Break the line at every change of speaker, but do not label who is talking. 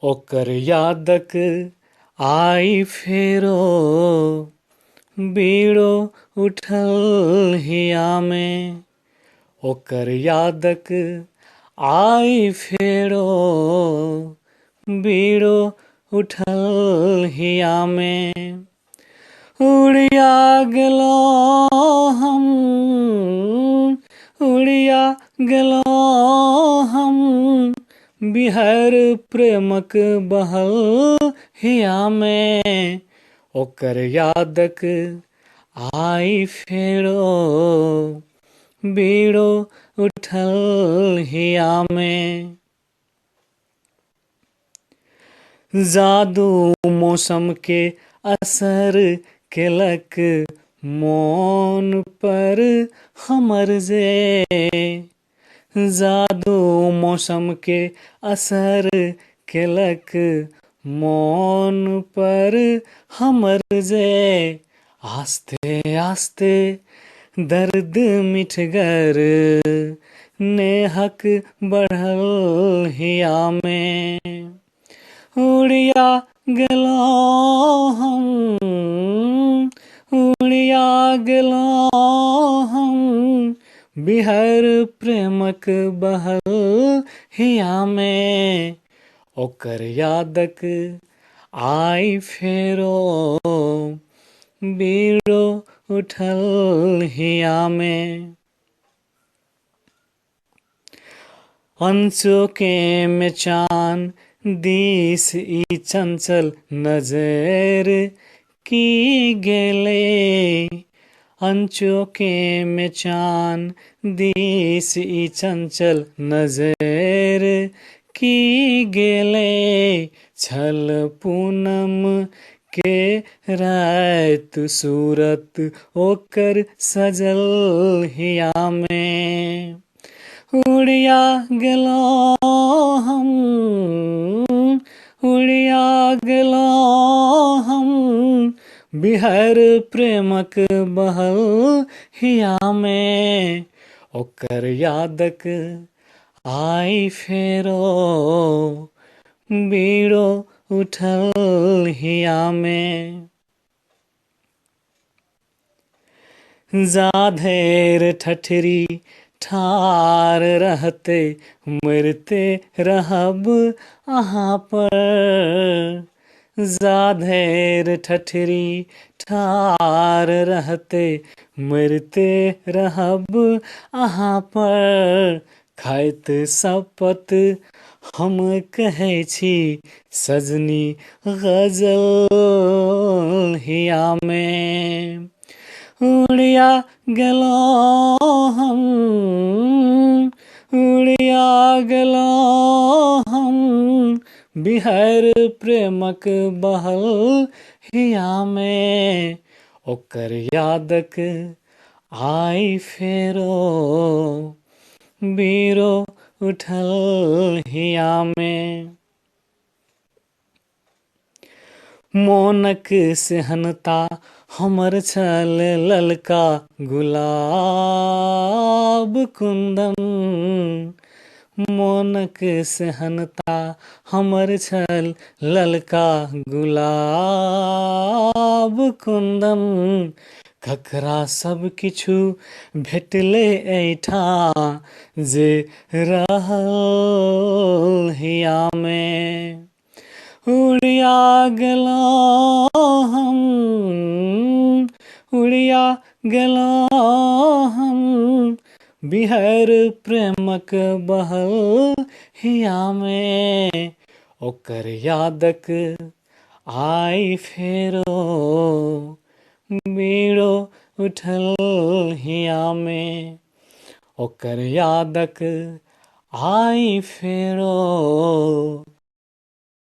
ओकर यादक आई फेरो बीड़ो उठल हिया में। ओकर यादक आई फेरो बीड़ो उठल हिया में। उड़िया गेलो हम, उड़िया गेलो हम, बिहार प्रेमक बहल हिया में। ओकर यादक आई फेरो बीड़ो उठल हिया में। जादू मौसम के असर केलक मोन पर हमर जे। जादू मौसम के असर केलक मोन पर हमर जे। आस्ते आस्ते दर्द मिठगर नेहक बढ़ल हिया में। उड़िया गेलो हम, उड़िया गेलो हम, बिहार प्रेमक बहल हिया में। ओकर यादक आई फेरो बीड़ो उठल हिया में। अंचोके में चान दिस ई चंचल नजर की गेले। अंचोके में चान दिस ई चंचल नजर की गेले। छल पूनम के रात सूरत ओकर सजल हिया में। उड़िया गेलो हम, उड़िया गेलो हम, बिहार प्रेमक बहल हिया में। ओकर यादक आई फेरो बीड़ो उठल हिया में। जाधेर ठठरी ठार रहते मरते रहब अहाँ पर। जाधेर ठठरी ठार रहते मरते रहब अहाँ पर। खाइत शपथ हम कहै छी सजनी गजल हिया में। उड़िया गेलो हम, उड़िया गेलो हम, बिहार प्रेमक बहल हिया में। ओकर यादक आई फेरो बीड़ो उठल हिया में। मोनक सेहनता हमर छल ललका गुलाब कुंदन। मोनक सेहनता हमर छल ललका गुलाब कुंदन। ककरा सब किछु भेटले एहिठाम जे रहल हिया में। उड़िया गेलो हम, उड़िया गेलो हम, बिहार प्रेमक बहल हिया में। ओकर यादक आई फेरो बीड़ो उठल हिया में। ओकर यादक आई फेरो